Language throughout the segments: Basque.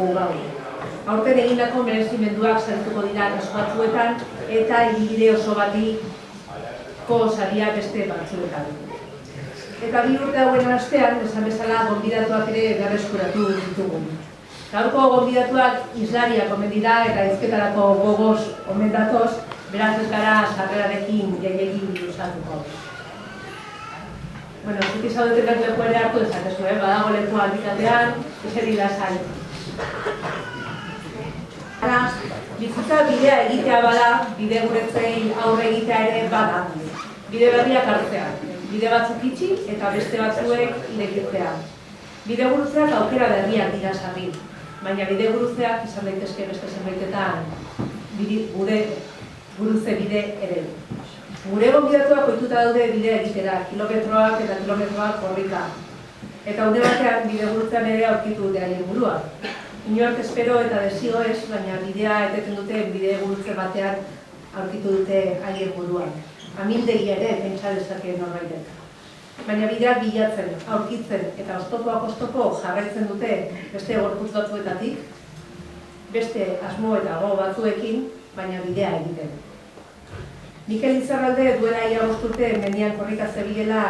Aurten egindako merezimenduak sartuko dira kasu batzuetan eta ibilbide oso batiko saria beste batzuetan. Eta 2 urte hauen astean, esan bezala, gonbidatuak ere berreskuratu ditugu. Gaurko gonbidatuak islariak omen dira eta hizketarako gogoz omen datoz, beraz ez gara sarrerarekin gehiegi luzatuko. Bueno, zuti zaudetenak leku ere hartu dezakezu, badago leku albitatean, eseri lasai. Bizitza bidea egitea bada, bide guretzei aurre egitea ere bada. Bide berriak hartzea, bide batzuk itxi eta beste batzuek irekitzea. Bide gurutzeak aukera berriak dira sarri, baina bide gurutzeak izan daitezke beste zenbaitetan gure gurutze bide ere. Gure gonbidatuak ohituta daude bidea egitera, kilometroak eta kilometroak korrika. Eta une batean bide gurutzean ere aurkitu dute haien burua. Inork espero eta desio ez, baina bidea eteten dute bide gurutze batean aurkitu dute haien buruan. Amildegi ere pentsa dezake norbaitek. Baina bideak bilatzen, aurkitzen eta oztopoak oztopo jarraitzen dute beste gorputz batzuetatik, beste asmo eta go batzuekin, baina bidea egiten. Mikel Izarralde duela ia 5 urte mendian korrika zebilela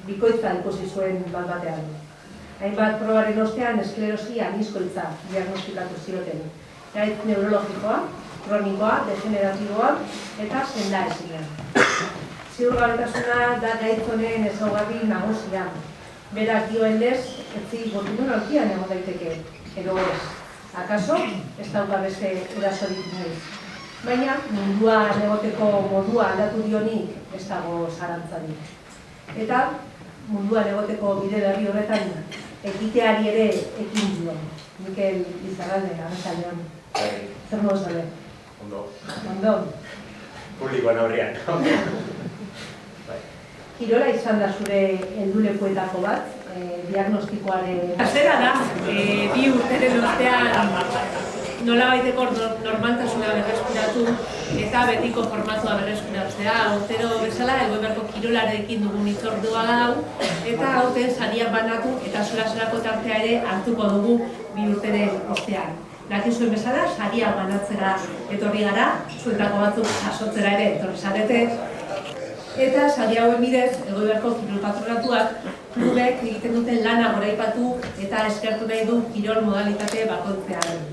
bikoitza ikusi zuen bat-batean. Hainbat probaren ostean esklerosi anizkoitza diagnostikatu zioten. Gaitz neurologikoa, kronikoa, degeneratiboa eta sendaezina. Ziurgabetasuna da gaitz honen ezaugarri nagusia. Berak dioen lez, etzi gortinuralkian egon daiteke, edo ez. Akaso, ez dauka beste erasorik nahi. Baina munduan egoteko modua aldatu dionik ez dago zarantzarik. Eta munduan egoteko bide berri horretan ekiteari ere ekin dio. Mikel Izarralde, arratsaldeon. Zer modu zaude? Ondo. Ondo. Publikoan aurrean. Kirola izan da zure heldulekuetako bat, diagnostikoaren... Zera da, 2 urteren ostean nolabaiteko normaltasuna berreskuratu eta betiko formatua berreskuratzea. Urtero bezala, Elgoibarko kirolarekin dugun hitzordua da hau, eta hauten sariak banatu eta solaserako tartea ere hartuko dugu 2 urteren ostean. Dakizuen bezala, sariak banatzera etorri gara, zuetako batzuk jasotzera ere etorri zarete, eta sari hauen bidez, Elgoibarko kirol patronatuak klubek egiten duten lana goraipatu eta eskertu nahi du kirol modalitate bakoitzean.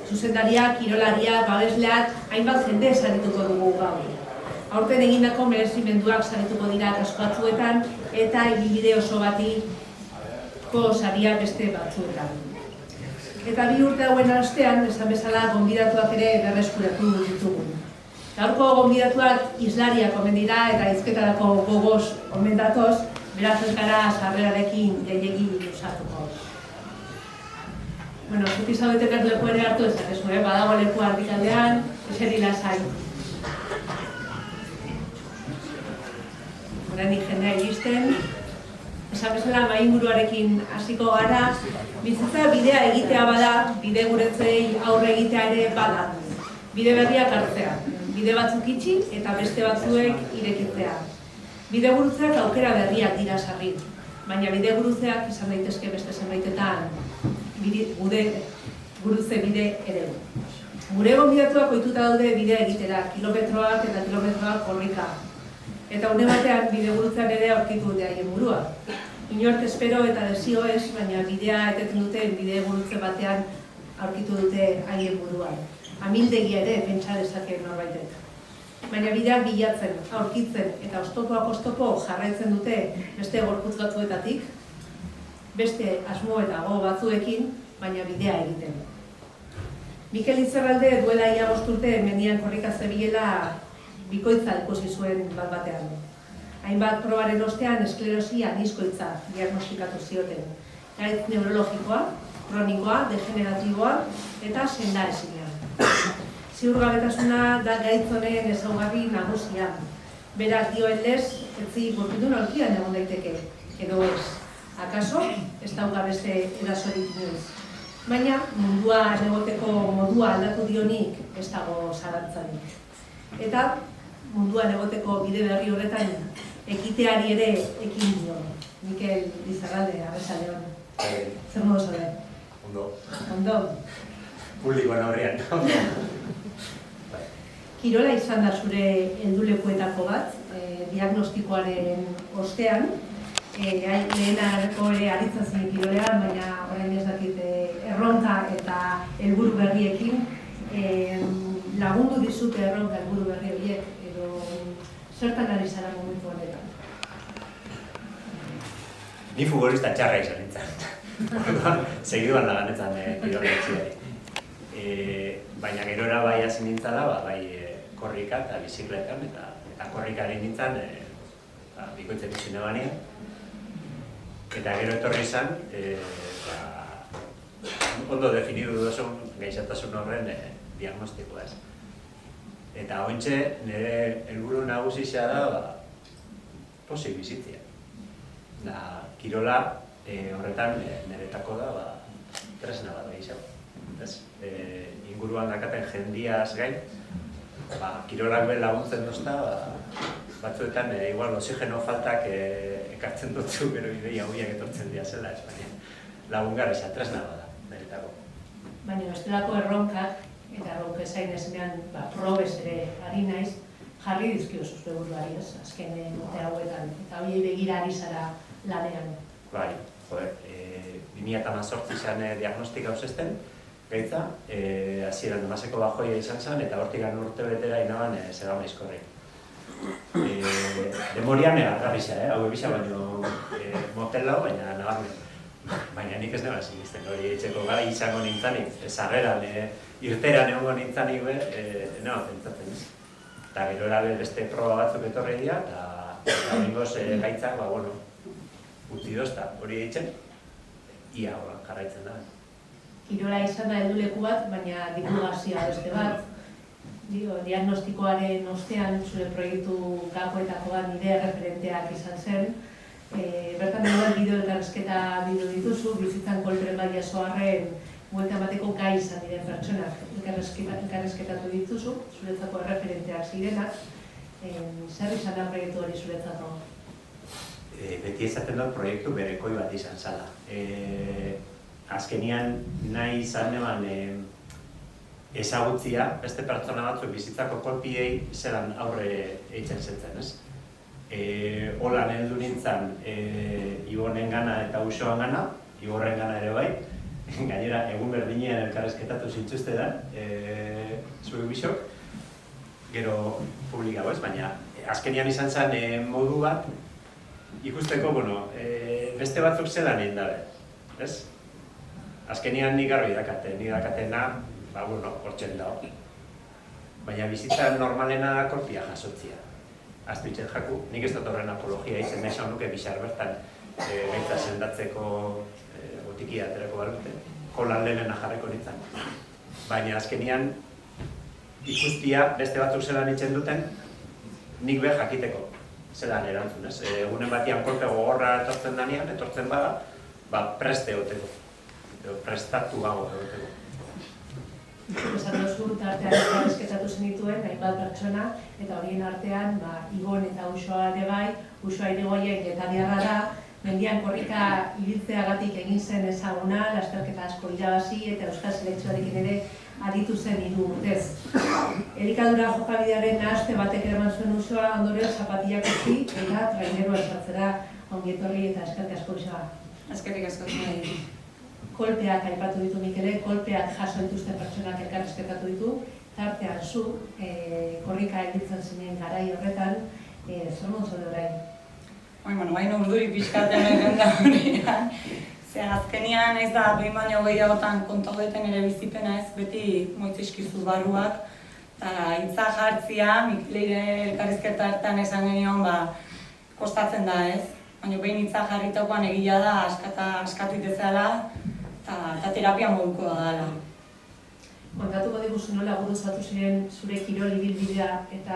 Zuzendaria, kirolaria, babesleak, hainbat jende sarituko dugu gaur. Aurten egindako merezimenduak sarituko dira kasu batzuetan eta ibilbide oso batiko saria beste batzuetan. Eta 2 urte hauen astean, esan bezala, gonbidatuak ere berreskuratu ditugu. Gaurko gonbidatuak islariak omen dira eta hizketarako gogoz omen datoz, beraz ez gara sarrerarekin gehiegi luzatuko. Bueno, zuti zaudetenak leku ere hartu dezakezu, badago leku aldikaldean, eseri lasai. Oraindik jendea iristen. Esan bezala, mahai-inguruarekin hasiko gara, bizitza bidea egitea bada, bide guretzei aurre egitea ere bada. Bide berriak hartzea, bide batzuk itxi eta beste batzuek irekitzea. Bide gurutzeak aukera berriak dira sarri, baina bide gurutzeak izan daitezke beste zenbaitetan gure gurutze bide ere. Gure gonbidatuak ohituta daude bidea egitera, kilometroak eta kilometroak korrika. Eta une batean bide gurutzean ere aurkitu dute haien burua. Inork espero eta desio ez, baina bidea eteten dute bide gurutze batean aurkitu dute haien buruan. Amildegi ere pentsa dezake norbaitek. Baina bideak bilatzen, aurkitzen eta oztopoak oztopo jarraitzen dute beste gorputz batzuetatik, beste asmo eta go batzuekin, baina bidea egiten. Mikel Izarralde duela ia 5 urte mendian korrika zebilela bikoitza ikusi zuen bat-batean. Hainbat probaren ostean esklerosi anizkoitza diagnostikatu zioten. Gaitz neurologikoa, kronikoa, degeneratiboa eta sendaezina. Ziurgabetasuna da gaitz honen ezaugarri nagusia. Berak dioen lez, etzi gortinuralkian egon daiteke, edo ez. Akaso, ez dauka beste erasorik nahi. Baina munduan egoteko modua aldatu dionik ez dago zarantzarik. Eta munduan egoteko bide berri horretan ekiteari ere ekin dio. Mikel Izarralde, arratsaldeon. Zer modu zaude? Ondo. Ondo. Publikoan aurrean. Kirola izan da zure heldulekuetako bat, diagnostikoaren ostean. Lehenarko ere aritzen zen kirolean, baina orain ez dakit erronka eta helburu berriekin lagundu dizute erronka helburu berri horiek, edo zertan ari zara momentu honetan? Ni futbolista txarra izan nintzen. Segiduan laganetan kirola etxiari. Baina gerora bai hasi nintzala, bai korrika eta bizikletan, eta korrikari nintzen bikoitzen izine banean. Eta gero etorri izan, ondo definidu duzun gaixotasun horren diagnostikoa ez. Eta ointxe nire helburu nagusia da pozik bizitzea. Kirola horretan niretako da tresna bat gehiago. Inguruan dakaten jendiaz gain, kirolak be laguntzen dozta, batzuetan igual oxigeno faltak ekartzen dutzu gero ideia horiek etortzen dira zela, baina lagungarri tresna bat da, niretako. Baina bestelako erronkak, eta erronka esain ezenean probez ere ari naiz, jarri dizkio zuzue buruari ez, azken urte hauetan, eta horiei begira ari zara lanean. Bai, 2018 izan diagnostika hauzesten, gaitza, hasieran Damaseko bajoia izan zen, eta hortik urte betera inaban Segama Aizkorri. Demorian negargarri hau ebisa baino motel lau, baina nagarmen. Baina nik ez neban sinisten, hori etxeko gara izango nintzanik, sarreran, irteran egongo nintzanik neban pentsatzen ez. Eta gero erabe beste proba batzuk etorri dira, eta horrengoz gaitzak, utzi dozta, hori eitzen, ia horan jarraitzen da. Kirola izan da helduleku bat, baina divulgazioa beste bat. Diagnostikoaren ostean zure proiektu gakoetako bat nire referenteak izan zen. Bertan dagoen bideo elkarrizketa bideo dituzu, bizitzan kolperen bai jasoarren buelta emateko gai izan diren pertsonak elkarrizketatu dituzu, zuretzako referenteak zirenak. Zer izan da proiektu hori zuretzako? Beti esaten dut proiektu berekoi bat izan zala. Azkenian nahi izan neban ezagutzia, beste pertsona batzuk bizitzako kolpiei zelan aurre eitzen zentzen, ez? Holan heldu nintzen Ibonen gana eta Usoan gana, Iborren gana ere bai, gainera egun berdinean elkarrezketatu zintzuzte da, zure bisok, gero publikago ez, baina azkenian izan zen modu bat, ikusteko, beste batzuk zelan egin dabe, ez? Azkenian nik garbi dakatena, hortzen dago. Baina bizitza normalena da kolpia jasotzia. Aztu itxet jaku, nik ez dut horren apologia izan nahi nuke bixar bertan gaitza sendatzeko botikia aterako balute, holan lehenena jarreko nintzen. Baina azkenian ikustia beste batzuk zelan itzen duten, nik be jakiteko zelan erantzun, ez? Egunen batian kolpe gogorra etortzen danean, etortzen bada, preste egoteko, prestatu gago egoteko. Esan duzu, tartean elkarrizketatu zenituen, hainbat pertsona, eta horien artean, Ibon eta Usoa ere bai, Usoa irigoien getariarra da, mendian korrika ibiltzeagatik egin zen ezaguna, lasterketa asko irabazi eta euskal selekzioarekin ere aritu zen 3 urtez. Elikadura jokabidearen nahaste batek eraman zuen Usoa, ondoren zapatillak utzi eta traineroa esartzera ongietorri eta eskerrik asko Usoa. Eskerrik asko nahi. Kolpeak aipatu ditu Mikele, kolpeak jaso dituzten pertsonak elkarrizketatu ditu, tartean zu, korrika egitzen zinen garai horretan, zer montzo orain? Baina urdurik pixkaten egin da horrean. Azkenian ez da behin baino gehiagotan kontagoetan ere bizipena ez, beti moitzizkizu barruak. Eta hitza jartzia, Mikeleire elkarrizketa hartan esan genion, kostatzen da ez. Baina behin hitza jarritakoan egia da, askatu itezala, eta terapia moduko da dela. Kontatuko diguzu nola guruzatu ziren zure kirol ibilbidea eta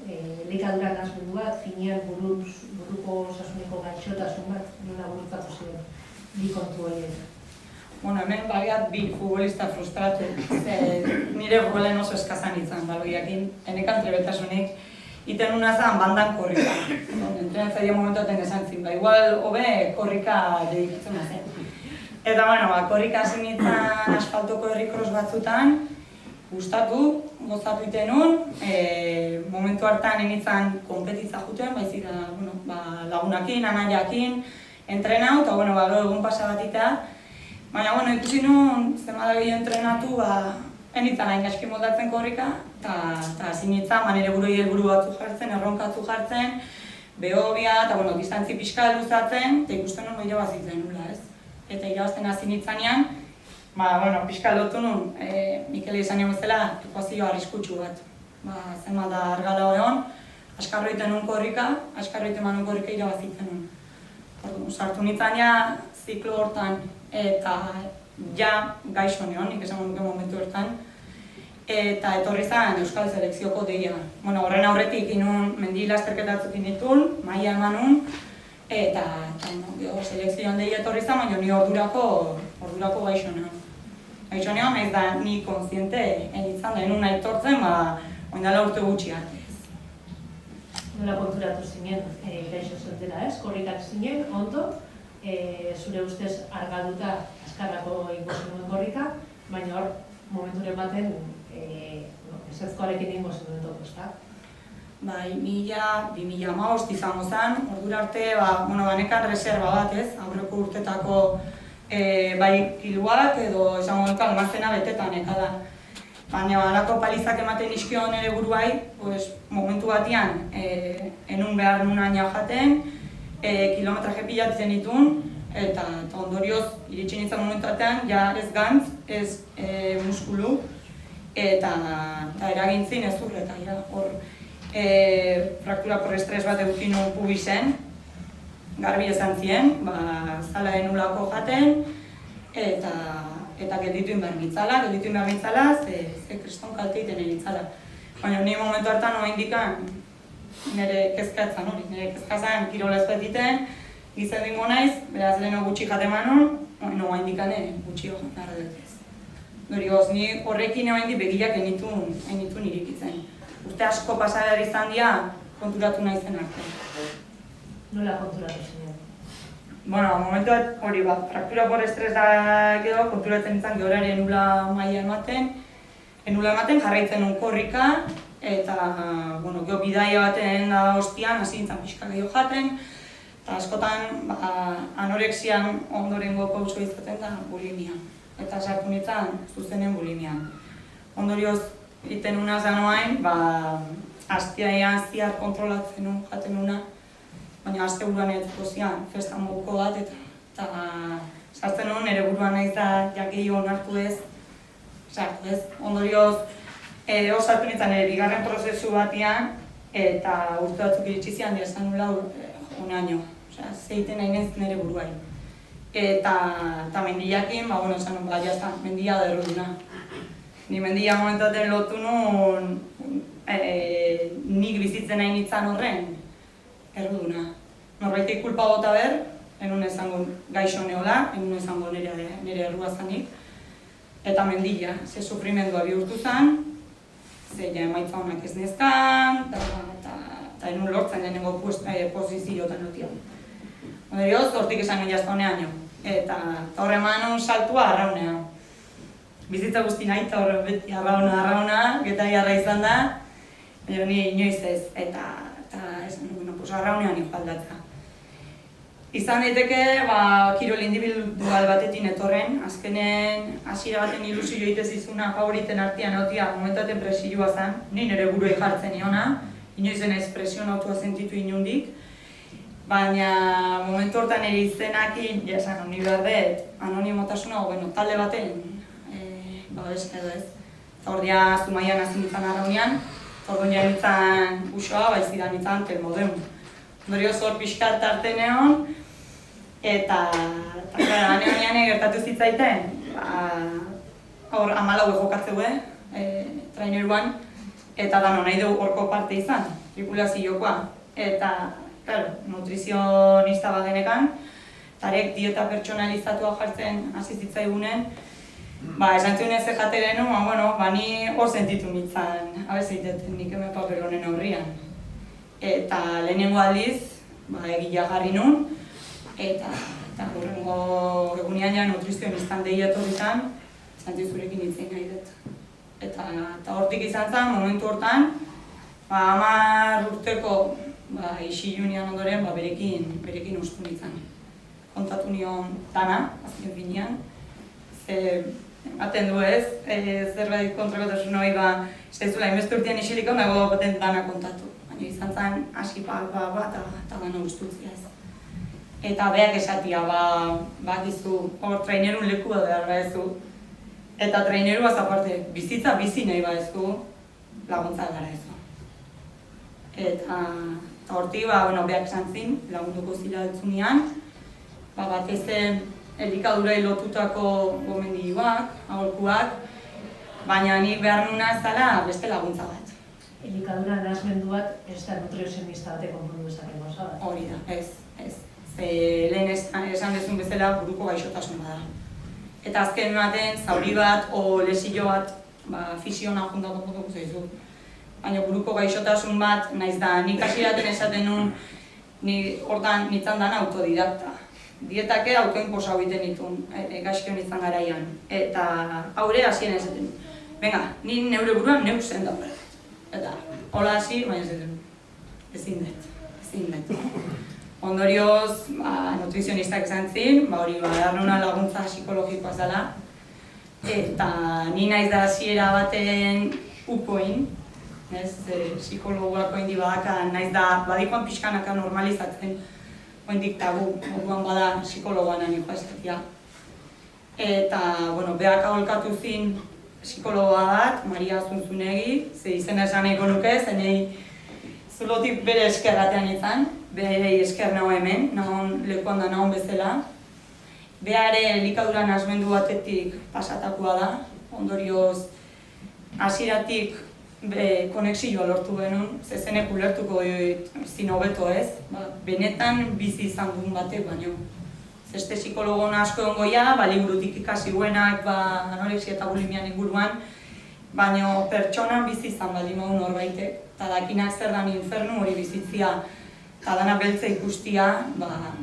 elikadura nahasmendu bat, finean buruko osasuneko gaixotasun bat, nola guruzatu ziren bi kontu horiek. Hemen bagiat bi futbolista frustratu, nire futbolen oso eskazan izan, baloiakin, enekan trebetasunik, iten unazan bandan korrika. Entrenatzaile momentoten esan zin, igual hobe korrika dedikatzen zen. Eta, bueno, korrika hasi nintzen asfaltoko herrikros batzutan, gustatu, gozatu iten nun, momentu hartan nintzen konpetitza juten, baizik da, bueno, lagunakin, anaiakin, entrenau, eta, bueno, egun pasa batita. Baina, bueno, ikusi nun, zenbat gehiago entrenatu, enitzen hain gaizki moldatzen korrika, eta hasi nintzen, nire burui helburu batzu jartzen, erronkatzu jartzen, behobia, eta, bueno, distantzi pixka luzatzen, eta ikusten nun irabazitzen nula, ez? Eta irabazten hasi nintzanean, bueno, pixka lotu nun, Mikele izan egon zela, ekuazio arriskutsu bat. Zenbat da argala hon, askarroiten nun korrika, askarroiten manun korrika irabazitzen nun. Sartu nintzen ja, ziklo hortan, eta ja gaixo neon, nik esan nuke momentu hortan. Eta etorri zen Euskal Selekzioko deia. Horren aurretik inun mendi lasterketatzuk initun, maia eman nun, eta selekzioan deia etorri zen, baina ni ordurako gaixo neon. Gaixo neon, ez da ni kontziente enitzan da, enun aitortzen, oindala urte gutxi arte ez. Nola konturatu zinen gaixo zentera ez, korrikak zinen, ondo, zure ustez argalduta azkarrako ingo zenuen korrika, baina hor momenturen baten ezetzkoarekin ingo zenuen topo, ezta? Bai, 2015 izango zen, ordura arte, banekan reserva bat ez, aurreko urtetako bai kiluak edo esango nuke almazena betetan ekada. Baina alako palizak ematen izkio nire buruai, momentu batean enun behar nuna aina jaten, kilometraje pilatzen ditun, eta ondorioz iritsi nintzen momentu batean, ja ez gantz, ez muskulu, eta eragintzin ez urreta. Hor fraktura por estres bat eukin pubisen, garbi esan zien, zala enulako jaten, eta gelditu inbar mitzala, ze kriston kalte iten egitzala. Baina ni momentu hartan noa indikan nire kezkatzan hori, nire kezkatzan kirola ez betiten, gizen dingo naiz, beraz leheno gutxi jate manon, noa indikan gutxi hojan narra dutez. Dorioz, ni horrekin noa indik begilak enitun irikitzen. Urte asko pasara izan dira, konturatu nahi zen arte. Nola konturatu zinen? Momentu hori fraktura por estres da gero, konturatzen izan gehorari enula maila ematen, jarraitzen nun korrika, eta gero bidaia baten da ostian, hasi nintzen pixka gehiago jaten, eta askotan anorexian ondorengo pauso izaten da bulimia. Eta sartu nintzen zuzenen bulimian. Ondorioz, iten una zanoain, hastiaian ziar kontrolatzen nun, jaten nuna, baina aste buruan etuko zian, festa moduko bat, eta sartzen nun, nire buruan nahiz da jakei onartu ez, sartu ez. Ondorioz, sartu nintzen nire bigarren prozesu batean, eta urte batzuk iritsi zian, dira esan nula un año, zeiten nahi nez nire buruai. Eta mendiakin, esan nun, jazta, mendia da erruduna. Ni mendia momentaten lotu nun, nik bizitzen nahi nintzen horren, erruduna. Norbaitek kulpa bota ber, enun esango gaixo neola, enun esango nire errua zanik. Eta mendia, ze sufrimendua bihurtu zen, ze emaitza honak ez nezkan, eta enun lortzen lehenengo posiziotan notian. Ondorioz, hortik esan nuen jazta honean jo. Eta horre eman saltua arraunean. Bizitza guzti nahi eta horre beti arrauna, getai arra izan da, baina ni inoiz ez, eta esan duen, arraunean igualdatza. Izan daiteke, kirol individual batetin etorren, azkenen hasiera baten ilusio egitez izuna favoriten artean hautia momentaten presioa zen, ni nire buruei jartzen niona, inoizen ez presion autua sentitu inundik, baina momentu hortan ere izenakin, esan honi behar dut, anonimotasuna, talde baten, ez edo ez. Eta hor dia Zumaian hasi nintzen arraunean, orduan ja nintzen usoa, baizik da nintzen telmodem. Ondorioz hor pixkat tarte neon, eta ane gertatu zitzaiten, hor 14 jokatzeue, traineruan, eta dano nahi dugu horko parte izan, tripulaziokoa. Eta, nutrizionista bat genekan, tarek dieta pertsonalizatua jartzen hasi zitzaigunen, esan zuen ez jate genuen, ni hor sentitu nintzen, abezeiteten nik hemen papel honen aurrian. Eta lehenengo aldiz, egia jarri nun, eta Eta horrengo egunean ja nutrizionistan dei etorritan, Santzi zurekin hitzein nahi dut. Eta hortik izan zen, momentu hortan, 10 urteko isilunian ondoren berekin ustu nintzen. Kontatu nion dana, azken finean, ematen du ez, zerbait kontrakotasun hori zaitzula inbeste urtean isilik ondago baten dana kontatu. Baina izan zen, hasi eta gana ustutzia ez. Eta beak esatia, bakizu, hor trainerun lekua behar baezu. Eta traineruaz aparte, bizitza bizi nahi baezu, laguntza gara ezu. Eta hortik, beak esan zin, lagunduko zila dutzunean, batez elikadurai lotutako gomendioak, aholkuak, baina nik behar nuna zala beste laguntza bat. Elikadura nahasmendu bat ez da nutrizionista batek konpondu dezaken gauza bat. Hori da, ez. Lehen esan dezun bezala buruko gaixotasun bada. Eta azken baten zauri bat o lesio bat fisiona juntatuko dugu zaizu. Baina buruko gaixotasun bat, naiz da, nik hasieraten esaten nun, hortan nintzen dana autodidakta. Dietake autoinposa egiten ditun, gaizkion izan garaian. Eta haure hasien esaten. Venga, ni neure buruan neu zen dago. Eta hola hasi, baina ezin dut. Ondorioz, nutrizionistak izan zin, hori darnuna laguntza psikologikoa zela. Eta ni naiz da hasiera baten ukoin, psikologoako indi badaka, naiz da badikoan pixkanaka normalizatzen. Oindik tabu, orduan bada psikologoan niko eskatia. Eta, beak aholkatu zin psikologoa bat, Maria Zunzunegi, ze izena esan nahiko nuke, zenei zulotik bere eskerratean izan, bere esker nago hemen, nahon lekuan da nahon bezala. Beare elikadura nahasmendu batetik pasatakoa da, ondorioz hasieratik konexioa lortu genuen, zezenek ulertuko zin hobeto ez, benetan bizi izan duen batek baino. Zeste psikologon asko egongoia, liburutik ikasi guenak, anorexia eta bulimian inguruan, baina pertsonan bizi izan baldin maun norbaitek, eta dakinak zer dan infernu hori bizitzia, eta dana beltza ikustia,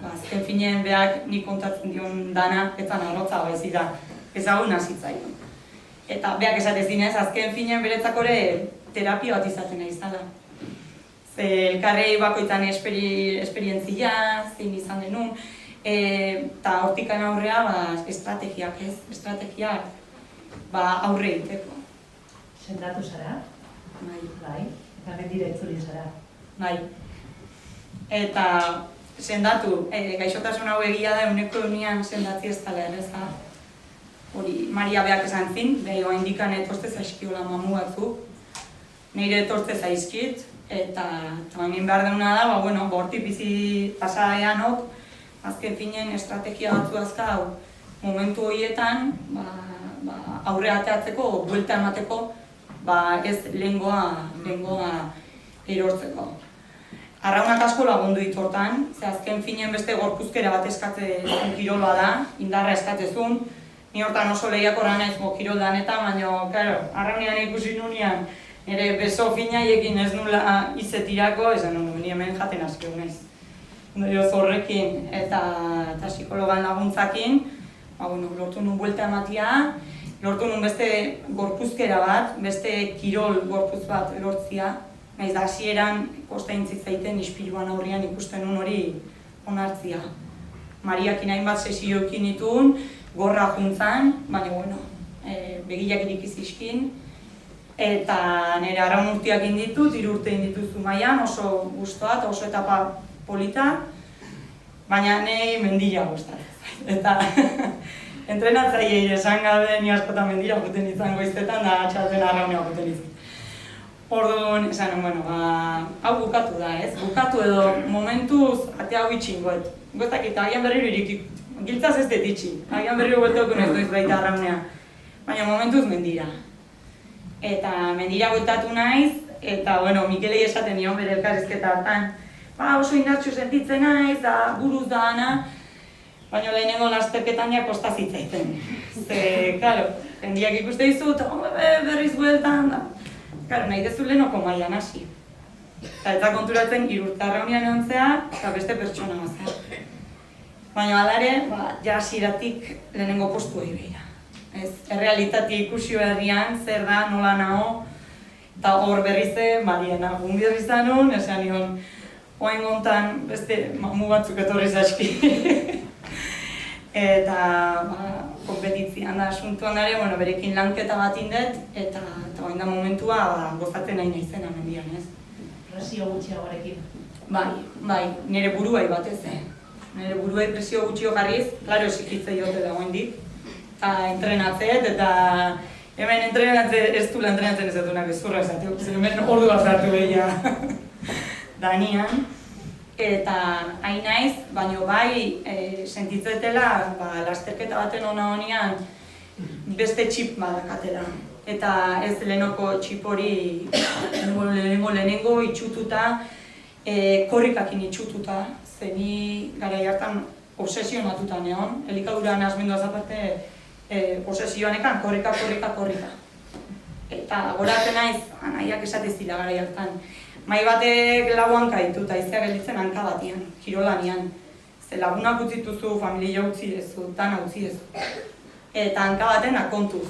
azken finean beak nik kontatzen dion dana, eta narrotza baizik da, ezagun hazitzaion. Eta beak esatez dinez, azken finean beretzakore terapia bat izaten nahi izala. Ze elkarrei bakoitan esperientzia, zein izan denun, eta hortikan aurrea estrategiak aurre egiteko. Sendatu zara? Bai. Eta mendira itzuli zara? Bai. Eta sendatu, gaixotasun hau egia da euneko eunian sendatzi ez dela erreza. Hori, Maria beak esan zin, beha indikan etortze zaizkiola mamu batzuk. Nire etortze zaizkit, eta hemen behar deuna da, hortik bizi pasadeanok, azken finen estrategia batzu azka momentu horietan aurre ateatzeko, buelta emateko, ez lehengoa erortzeko. Arraunak asko lagundu dit hortan, ze azken finen beste gorpuzkera bat eskatzen kirola da, indarra eskatzezun. Ni hortan oso lehiakorra naiz kirol danetan, baina, arraunean ikusi nunean, nire beso finaiekin ez nula izetirako, esan nuen, ni hemen jaten asko naiz. Ondorioz horrekin eta psikologan laguntzakin, lortu nuen buelta ematia, lortu nuen beste gorpuzkera bat, beste kirol gorpuz bat lortzia, naiz da hasieran kostein zitzaiten ispiluan aurrian ikusten nuen hori onartzia. Mariakin hainbat sesioekin ditun, gorra juntzan, baina, begilak irikizizkin, eta nire araun urteak inditut, 3 urte indituzu maian, oso gustoa eta oso etapa polita, baina nahi mendila gustatzen. Eta entrenatzailei esan gabe ni askotan mendila guten izan goiztetan da txalden arraunea guten izan. Orduan, esan, hau bukatu da, ez? Bukatu edo momentuz ate hau itxingoet. Goztak eta agian berriro irikik, giltzaz ez dut itxi, agian berriro bueltoko ez doiz baita arraunea. Baina momentuz mendira. Eta mendira bueltatu naiz, eta, Mikelei esaten nion bere elkarrizketa hartan. Oso indartxu sentitzen naiz, da buruz da ana, baina lehenengo lasterketan ja kosta zitzaiten. Ze, jendiak ikuste dizut, berriz bueltan, da. Nahi dezu lehenoko mailan hasi. Eta konturatzen 3 urte arraunean egontzea, eta beste pertsona mazea. Baina hala ere, ja hasieratik lehenengo postuei begira. Errealitatea ikusi berrian, zer da, nola nago, eta hor berriz Mariana gunbidor izan nun, esan nion, oain gontan beste mamu batzuk etorri zaizki. Eta konpetitzian da asuntuan ere, berekin lanketa bat indet, eta oain da momentua gozatzen nahi naizen amendian, ez? Presio gutxiagoarekin. Bai, nire buruai batez, Nire buruai presio gutxio jarriz, klaro esikitze jote da oendik. Eta entrenatzeet, eta hemen ez dula entrenatzen ez dutunak ezurra esateu, zer hemen ordu bat hartu behia Danian. Eta hain naiz, baina bai sentitzetela lasterketa baten honian beste txip badakatela. Eta ez lehenoko txip hori lehenengo itxututa, korrikakin itxututa, zeni garai hartan obsesionatuta neon, elikadura nahazmenduaz aparte obsesioan ekan, korrika. Eta goratzen naiz, anaiak esatez dira garai hartan. Mai batek lau hanka ditu eta izea gelditzen hanka batian, kirolanian. Ze lagunak utzi duzu, familia utzi dezu, dana utzi dezu. Eta hanka baten akontuz.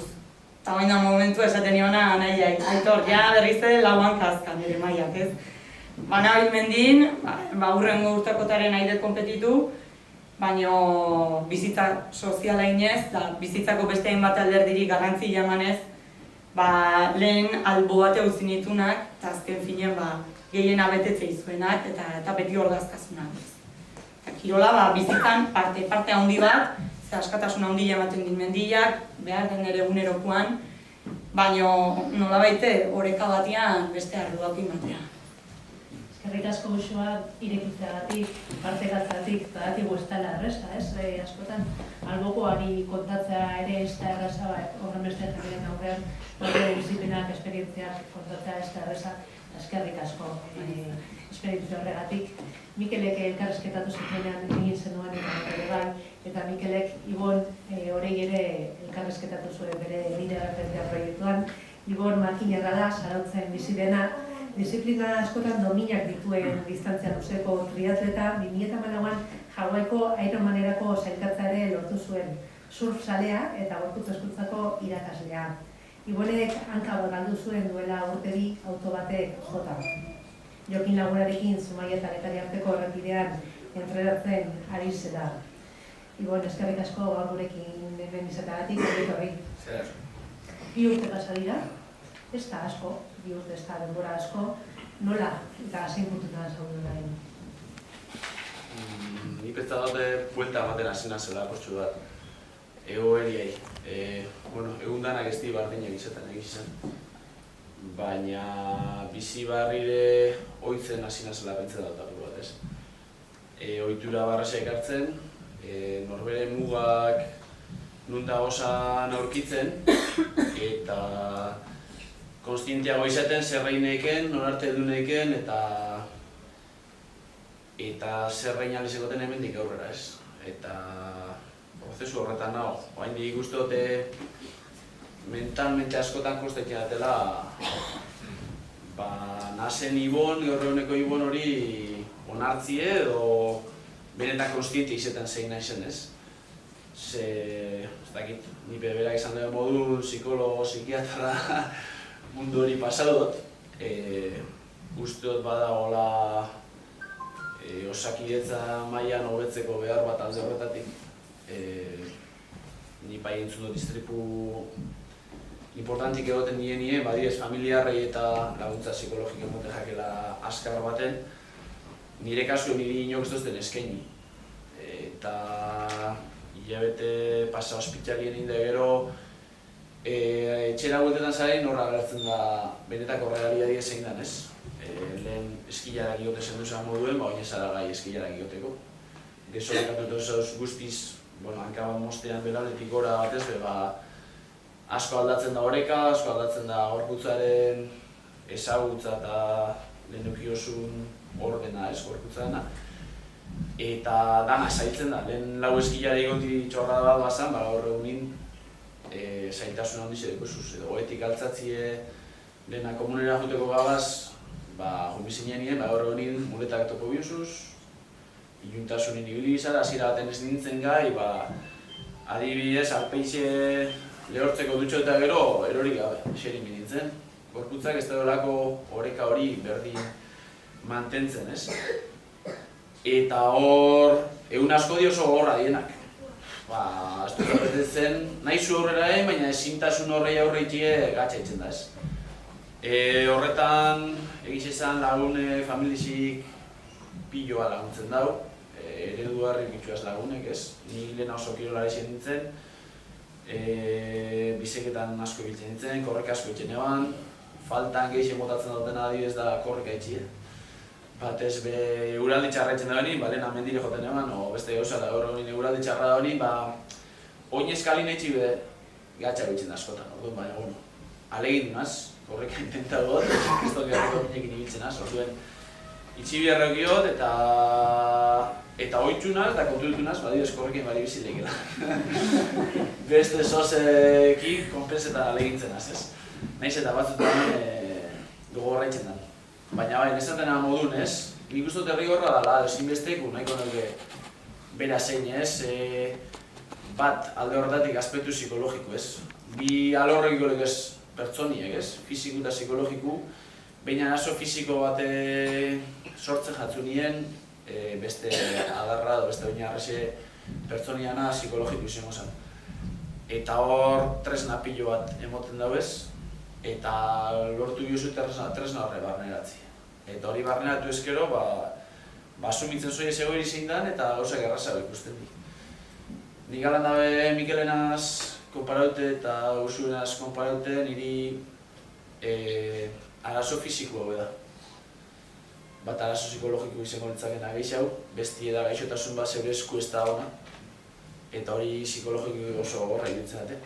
Eta baina momentu esaten niona anaiak, aitor, ja berriz lau hanka azkan ere maiak, ez? Bana bilmendin, hurrengo urtekotaren nahi dut konpetitu, baina bizitza soziala inez, bizitzako beste hainbat alderdirik garrantzi jamanez, lehen albo bate utzi nitunak, eta azken finen gehien abetetze izuenak, eta beti ordazkasunak. Kirola bizitzan parte handi bat, ze askatasun handia ematen din mendiak, behar den ere egunerokoan, baina nolabait oreka batean beste arduak imatea. Eskerrik asko Uxoa irekitzeagatik, partekatzeagatik, eta datigu ez dela erreza, ez? Askotan, albokoari kontatzea ere ez da erreza, horren beste jendeen aurrean, diziplinak, esperientziak kontatzea ez da erreza, eskerrik asko esperientzia horregatik. Mikelek elkarrizketatu zituenean egin zenuen eta Mikelek Ibon horrei ere elkarrizketatu zuen bere liderratentzia proiektuan. Ibon makinerra da, zarautzen bizi dena, disiplina askotan dominak dituen distantzia luzeko triatleta, 2014an Hawaiiko Ironmanerako sailkatza ere lortu zuen, surf zalea eta gorputz hezkuntzako irakaslea. Ibonek hanka bat galdu zuen duela urteri auto batek jota. Jokin Lagurarekin Zumaia eta Getari arteko errepidean entrenatzen ari zela. Ibon, eskerrik asko gaur gurekin hemen izateagatik, etorri. Bi urte pasa dira, ez da asko, bi urte ez da denbora asko, nola eta zein puntutan zaudun nahi? Nik ez da dute buelta ematen hasina zela kostxu bat. Egoeriai. Egun danak ez di bardinak izaten egizan. Baina bizi barrire oitzen hasina zela pentzen dut apur bat, ez? Ohitura barraxa ekartzen, norbere mugak nunta osan aurkitzen, eta konstienteago izaten zerreineken, norarte eduneken, eta zerrein alizekoten hemendik aurrera, ez? Eta prozesu horretan nago. Oraindik uste dute mentalmente askotan kostekin atela nazen Ibon, gaur eguneko Ibon hori onartzie edo benetan konstiente izaten zein naizen, ez? Ze, ez dakit, nipe berak izan den modu psikologo, psikiatra mundu hori pasadot. Uste dut badagoela osakidetza mailan hobetzeko behar bat alde horretatik. Ni bai entzun dut istripu importantik egoten nien, badirez familiarrei eta laguntza psikologiko emoten jakela azkar baten. Nire kasu niri inok ez duzten eskaini. Eta hilabete pasa ospitalien inde gero etxera bueltetan zaren horra agertzen da benetako realitatea zein dan, ez? Lehen eskilarak igote zen duzan moduen, baina zara gai eskilarak igoteko. Desorekatutu zauz guztiz, hanka bat mostean belaletik gora batez, asko aldatzen da oreka, asko aldatzen da gorputzaren ezagutza eta lehenukiosun ordena, ez, gorputzarena. Eta dana zailtzen da, lehen lau eskilare igoti txorrada bat bazan, gaur egunin zailtasun handiz edeko zuz, edo goetik altzatzie lehena komunera juteko gabaz, junbizinen nien, gaur egunin muletak topo biozuz, iluntasunin ibili izan, hasiera baten ez nintzen gai, adibidez, alpeixe lehortzeko dutxo eta gero erorik gabe, eserin nintzen. Gorputzak ez dagoelako oreka hori berdin mantentzen, ez? Eta hor, egun asko di oso gogorra dienak. Ez dut abetetzen, nahi zu aurrera baina ezintasun horrei aurreitie gatxaitzen da, ez? Horretan, egiz esan lagune familizik piloa laguntzen dau, eredugarri bitxuaz lagunek, ez? Ni lehena oso kirolari zen nintzen, biseketan asko biltzen nintzen, korrek asko itxen eban, faltan gehixen botatzen duten adibidez da korreka itxie. Batez be euraldi txarretzen da benin, lehen mendire joten eban, o beste gauza da gaur egin euraldi txarra da benin, oin eskalin eitxi be gatxa bitzen da askotan, orduan baina, bueno, alegin naz, korreka intentagot, kristok garriko minekin ibiltzen az, orduen itxi biharrak giot eta oitxunaz eta kontudutunaz, badibidez korrekin bali bizileikela. Beste sozekin konpensetan alegintzen az, ez? Naiz eta batzutan gogorra itzen da. Baina bai, nesatena modun ez, nik uste dut errigorra dela, ezinbesteku nahiko nuke bera zein ez, bat alde horretatik aspektu psikologiko ez. Bi alorrekiko ez pertsoniek ez, fiziko eta psikologiku, baina arazo fisiko bat sortzen jatzu nien, beste adarra edo beste baina arrese pertsoniana psikologiku izango zen. Eta hor tresna pilo bat emoten dago ez, eta lortu biozu tresna horre barneratzi. Eta hori barneratu ezkero, asumitzen zoi ez egoeri zein dan eta gauzak errazago ikusten di. Nik alan dabe Mikelenaz konparaute eta Usuenaz konparaute niri arazo fisiko hau da. Bat arazo psikologiko izango nintzakena gehiago, bestie da gaixotasun bat zeure esku ez da ona, eta hori psikologiko oso gorra iruditzen dute.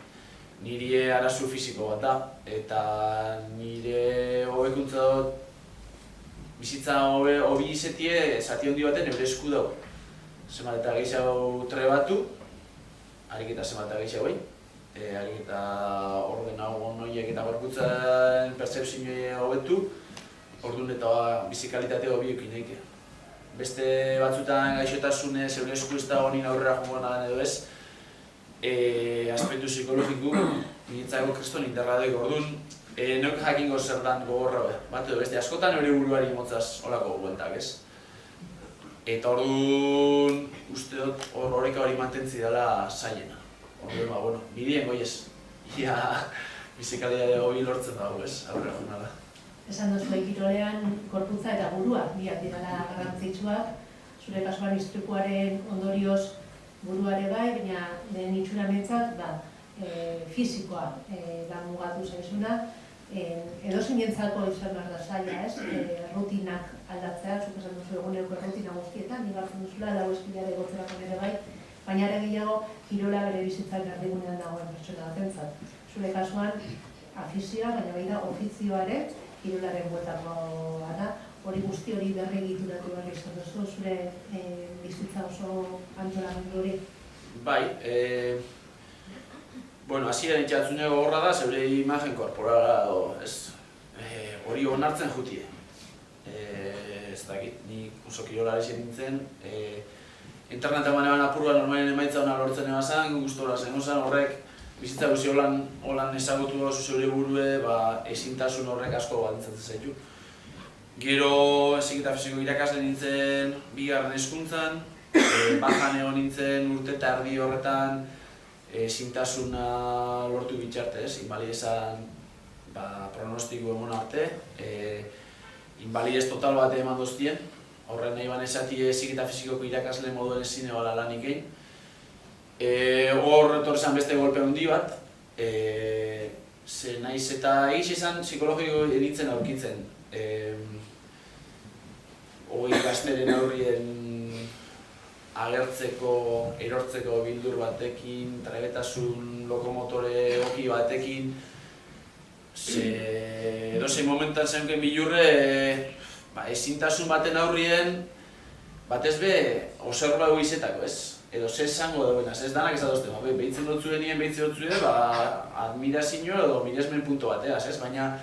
Nire arazo fisiko bat da, eta nire hobekuntza dut bizitza hobi izetie zati handi baten eure esku dago. Zemat eta gehiago trebatu, harik eta zemat eta gehiago egin. Harik eta ordena noiek eta gorputzen percepzioa hobetu, orduan eta bizikalitate hobiekin eike. Beste batzutan gaixotasunez eure esku ez da honin aurrera joan naden edo ez, aspektu psikologiku, niretzako kriston interra doik orduan, neuk jakingo zer dan gogorra bat edo beste askotan eure buruari motzaz holako bueltak ez. Eta orduan uste dut horreka hori mantentzi dela zailena. Orduan, bidien goiez, ia bizikalitate hobi lortzen dago ez, aurrera joan da. Esan duzu kirolean gorputza eta burua biak direla garrantzitsuak, zure kasuan istripuaren ondorioz buruare bai, baina lehen itxuramentzat fisikoa da mugatu zaizuna. Edozein jentzako izan behar da zaila, ez? Rutinak aldatzea, zuk esan duzu eguneko rutina guztietan, igartzen duzula, lau eskilare gotzerako nire bai, baina ere gehiago kirola bere bizitzak erdigunean dagoen pertsona batentzat. Zure kasuan afizioa, baina baita ofizioa ere, kirolaren bueltakoa da, hori guzti hori berri egituratu behar izan duzu, zure bizitza oso antolamendu hori? Bai, hasieran itxatzune gogorra da, zeure imagen korporala hori onartzen jutie. Ez dakit, nik oso kirolari zen nintzen, internetan banean apurua normalen emaitza hona lortzen ebazan, gustora zen ozan, horrek bizitza guzi holan ezagutu gauzu zeure burue, ezintasun horrek asko baldintzatzen zaitu. Gero heziketa fisiko irakasle nintzen bigarren hezkuntzan, bajan egon nintzen urte eta erdi horretan ezintasuna lortu bitxarte ez, invalidezan pronostiko emon arte, invalidez total bat eman doztien, horren nahi ban esati heziketa fisikoko irakasle moduen ezin egala lanik egin. Hor etorrezan beste golpe handi bat, naiz eta egiz izan psikologiko nintzen aurkitzen. Hogei gazteren aurrien agertzeko, erortzeko bildur batekin, trebetasun lokomotore oki batekin, edozein momentan zenken bilurre ezintasun baten aurrien batez be oserba izetako ez, edo ze esango dagoena, ez danak ezadozten, behitzen dut zuen nien, behitzen dut zuen, admirazio edo miresmen punto bateaz, ez, baina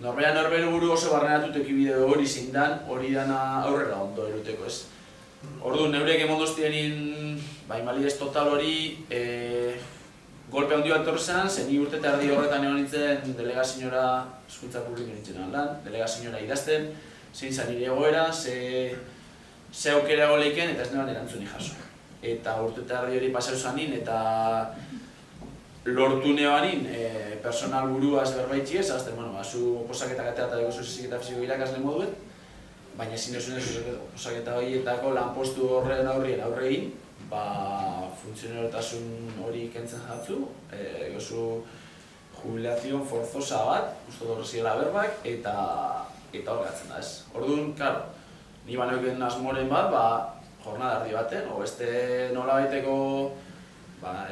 norberan norbere buru oso barrenatut ekibide hori zein dan, hori dana aurrera ondo eruteko ez. Orduan, neurek emondoztienin, Imalidez total hori, golpe handi bat etorri zen, zen ni urte eta erdi horretan egon nintzen delegaziora, hezkuntza publiko nintzen lan, delegaziora idazten, zein zen nire egoera, ze aukera goleiken eta ez neban erantzuni jaso. Eta urte eta erdi hori pasau zanin eta lortu neoanin personal buruaz berbaitzi ez, azten, zu oposaketak eta dekozu zizik eta fisiko irakasle moduet, baina ezin duzunez oposaketa horietako lanpostu horren aurregin, funtzionarotasun hori kentzen jatzu, gozu jubilazion forzosa bat, uste horrezila berbak, eta horregatzen da ez. Orduan, karo, ni banoeken asmoren bat, jornada erdi baten, o beste nola baiteko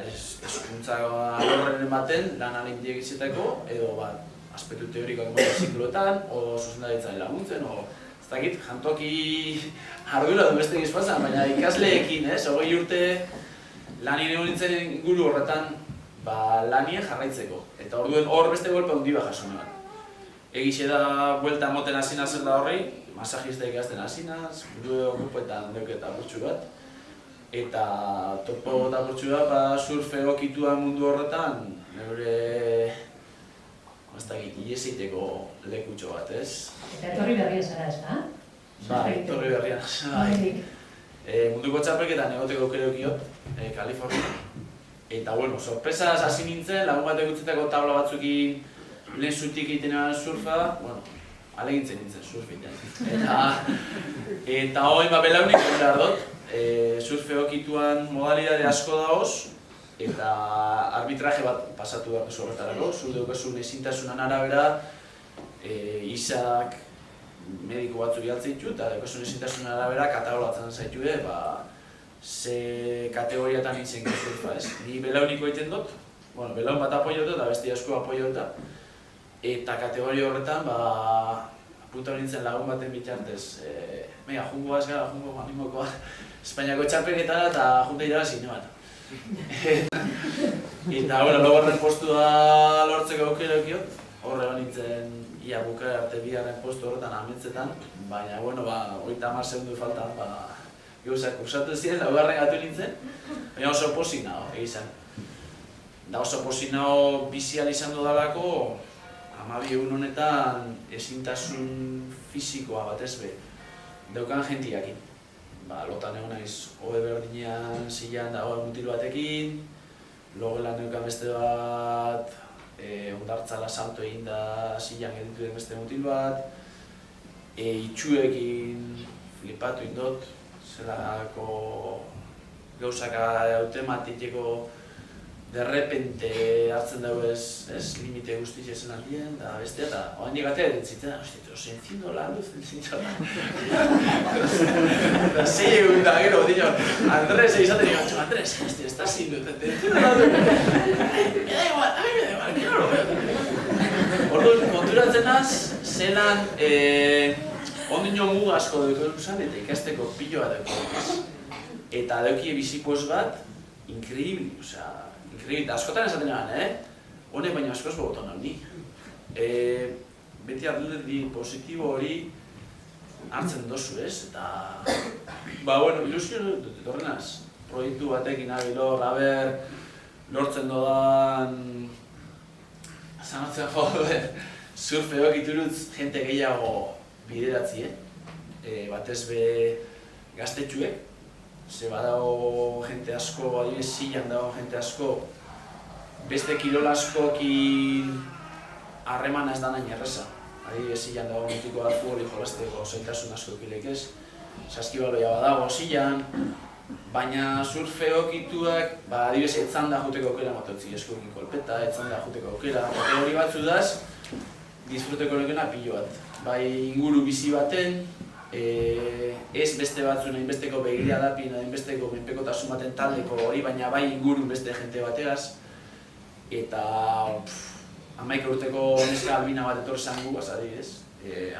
eskuntza horren baten lan alintiek izeteko, edo aspektu teorikoak zikloetan, o zuzendaritzaren laguntzen, ez dakit, jantoki ardura du beste gizpazan, baina ikasleekin, hogei urte lanin egon nintzen inguru horretan lanien jarraitzeko. Eta orduen hor beste golpe handi bat jaso nuen. Egixe da buelta moten hasina zer da horri, masajista ikasten hasinaz, buru okupetan deuketa burtsu bat. Eta topo eta burtsu bat surfe egokituan mundu horretan, neure ez dakit, iesiteko lekutxo bat, ez? Eta etorri berria zara, ez da? Etorri berria. Munduko txapelketan egoteko aukera Kalifornia. Eta, sorpresaz hasi nintzen, lagun batek utzetako tabla batzukin lehen zutik egiten eban surfa, alegintzen nintzen surfetan. Eta hori belaunik egin behar dut, surfe okituan modalidade asko dagoz, eta arbitraje bat pasatu behar duzu horretarako, zu deukezun ezintasunan arabera, izak mediko batzuk bialtzen ditu, eta deukezun ezintasunan arabera kategorizatzen zaitu ze kategoriatan nintzen surfa, ez? Ni belauniko egiten dut, belaun bat apoio dut eta beste asko apoio dut, eta kategoria horretan, apunta nintzen lagun baten bitartez, jungoaz gara, jungo animokoa, Espainiako txapelketara eta junta irabazi bat. Eta laugarren postua lortzeko aukera ekiot, horre nintzen ia bukaera arte bigarren postu horretan ametzetan, baina, 30 segundu faltan, gauzak kursatu ziren, laugarren gatu nintzen, baina oso pozik nago, egizan. Da oso pozik nago bizial izan dudalako, 12 egun honetan ezintasun fisikoa batez be, daukan jentiakin. Lotan egon naiz, hobe berdinean zilean dagoen mutil batekin, logelan neukan beste bat, ondartzala salto egin da zilean geditu den beste mutil bat, itxuekin flipatu indot, zelako gauzak automatiteko derrepente hartzen dugu ez limite guztiz ezen aldien, da beste eta oain digatea ditzitzen, se enciendo la luz, eta 6 egun da gero, Andres egizaten digo, Andres, estás sin luz, te enciendo la luz, me da igual, a mí me da igual, que no lo veo. Orduan, konturatzen az, zelan ondino mugasko dugu zan eta ikasteko piloa dugu. Eta daukie bizikoz bat, increíble, increíble, askotan esaten egan, honek baina askoz bogotan hau ni. Beti alderdi positibo hori hartzen dozu ez, eta... ilusio dut etorrenaz, proiektu batekin abilor, lortzen dodan... Zanotzen surfe egokiturutz jente gehiago bideratzi, batez be gaztetxuek, ze badago jente asko, adibidez zilan dago jente asko, beste kirol askokin harremana ez da nahi erreza. Adibidez zilan dago mutiko bat futboli jolasteko zaitasun asko kilek ez, saskibaloia badago zilan, baina surfe okituak, adibidez etzan da juteko aukera matotzi eskokin kolpeta, etzan da juteko aukera, hori batzu daz, disfruteko lekena pilo bat. Bai inguru bizi baten, ez beste batzuen hainbesteko begiria dapin, hainbesteko menpekotasun baten taldeko hori, baina bai inguru beste jente bategaz. Eta 11 urteko neska albina bat etorri zangu, adibidez,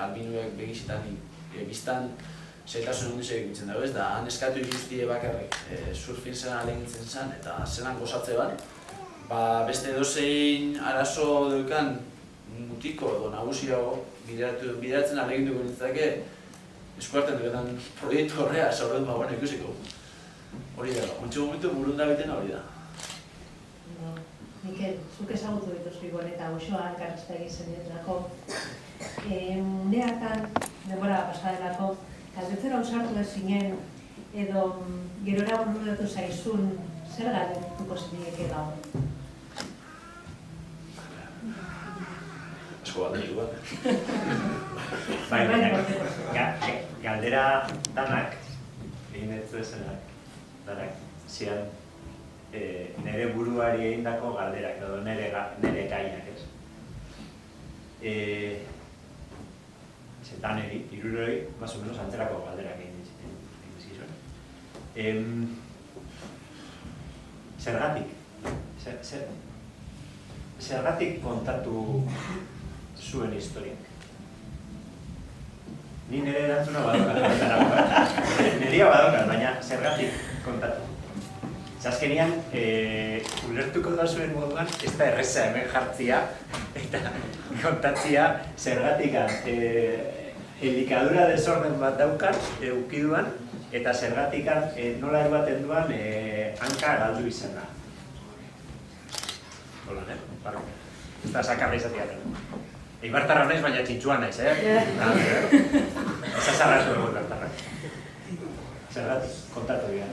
albinuek begizitan biztan zailtasun hondizek egitzen dago ez, da neskatu guztie bakarrik surfin zelan alegintzen zen eta zelan gozatze bat. Beste edozein arazo deukan mutiko edo nagusiago bideratzen aleginduko nintzake eskuarten duetan proiektu horrea, zaurret ba, bueno, ikusiko. Hori da, ontsi momentu burunda bitena hori da. Mikel, zuk ezagutu dituzu Ibon eta Uxoa elkarrizta egin zenetako. Une hartan, denbora pasadelako, galdetzera ausartu ez zinen, edo gerora bururatu zaizun, zer galdetuko zenieke gaur? Asko galdetu bat. Baina, galdera danak, egin ez duezenak, danak, zian, nire buruari egindako galderak, edo nire gainak, ez? Zetaneri, iruroi, más o menos antzerako galderak egin zizuen. Zergatik kontatu zuen historiak? Ni nire erantzuna badokat, nirea badokat, baina zergatik kontatu. Azkenean, ulertuko da zuen moduan, ez da erreza hemen jartzia eta kontatzia zergatikan elikadura desorden bat daukan, ukiduan, eta zergatikan nola erbaten duan hanka galdu izan da. Hola, barro. Eta sakarra izateaten. Eibartarra naiz, baina txintxua naiz, Ez azarra zuen eibartarra. Zergatik kontatu dira.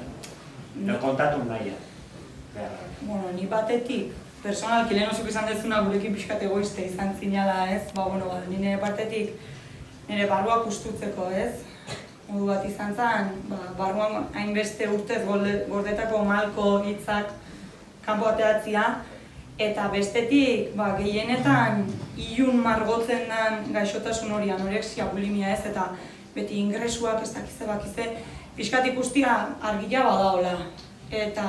No kontatu naia. Bueno, ni batetik, personalki lehen osuk izan dezuna gurekin pixkat egoiste izan zinala, ez? Ni nire partetik, nire barruak ustutzeko, ez? Modu bat izan zen, barruan hainbeste urtez gordetako malko hitzak kanpo ateatzia, eta bestetik, gehienetan ilun margotzen den gaixotasun hori, anorexia, bulimia, ez? Eta beti ingresuak, ez dakize, pixkat ikustia argila badaola. Eta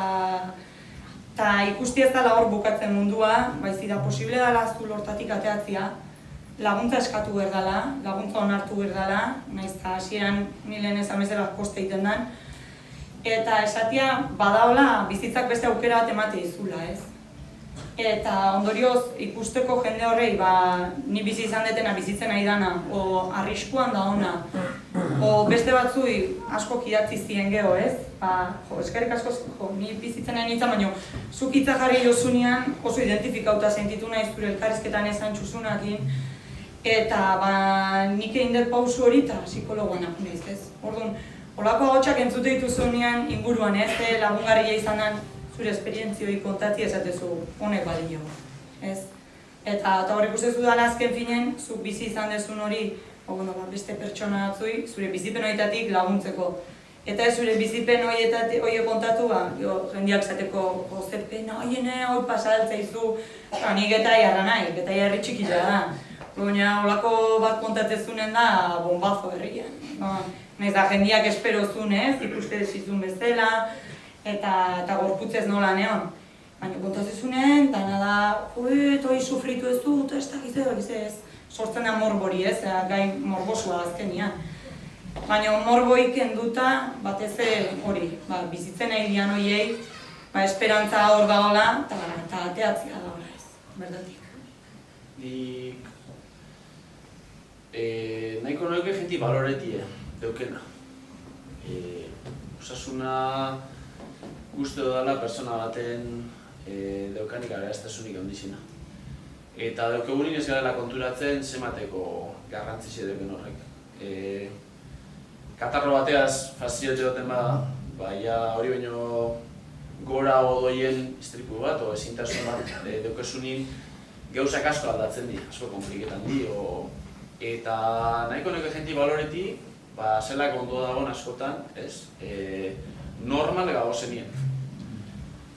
ikusti ez dela hor bukatzen mundua, baizik da posible dela zu lortatik ateatzia, laguntza eskatu behar dela, laguntza onartu behar dela, nahiz eta hasieran nilen esan bezala koste egiten den, eta esatia badaola bizitzak beste aukera bat emate izula, ez? Eta ondorioz ikusteko jende horrei, ni bizi izan detena bizitzen ari dana, o arriskuan da ona, o beste batzui asko idatzi zien geho, ez? Eskerrik asko, ni bizitzen ari nintzen, baina zuk hitza jarri jozunean oso identifikauta sentitu nahi zure elkarrizketan esan txuzunakin, eta nik egin dut pausu hori eta psikologoan apuneiz, ez? Orduan, holako ahotsak entzute dituzunean inguruan, ez? Lagungarria izan den zure esperientzioi kontatzi esatezu honek badio, ez? Eta hor ikustezu dala azken finen, zuk bizi izan dezun hori, beste pertsona batzui, zure bizipen horietatik laguntzeko. Eta ez zure bizipen horiek kontatu, jendeak zateko zerpena, hori pasaltzaizu, nik eta jarra nahi, eta herri txikila da. Baina holako bat kontatezunen da bombazo herrian. Nahiz da jendeak espero zunez, ikuste desizun bezala, eta gorputzez nola neon. Baina kontatezunen, dana da, hori sufritu ez dut, ez dakiz ez. Sortzen da morbori, ez, gai morbosua azkenian. Baina morboi kenduta, batez hori, bizitzen nahi dian horiei, esperantza hor dagoela, eta ateatzea dagoela ez, berdatik. Nik nahiko nuke jenti baloretie deukena. Osasuna guzti dela persona baten deukanik aberaztasunik handizina. Eta daukegunin ez garela konturatzen zemateko garrantzitze deuken horrek. Katarro bateaz faziote duten bada, hori baino gora odoien istripu bat, o ezintasun bat deukesunin gauzak asko aldatzen di, asko konpliketan di. Eta nahiko nuke jenti baloreti, zelak ondo dagoen askotan, normal gagozenien.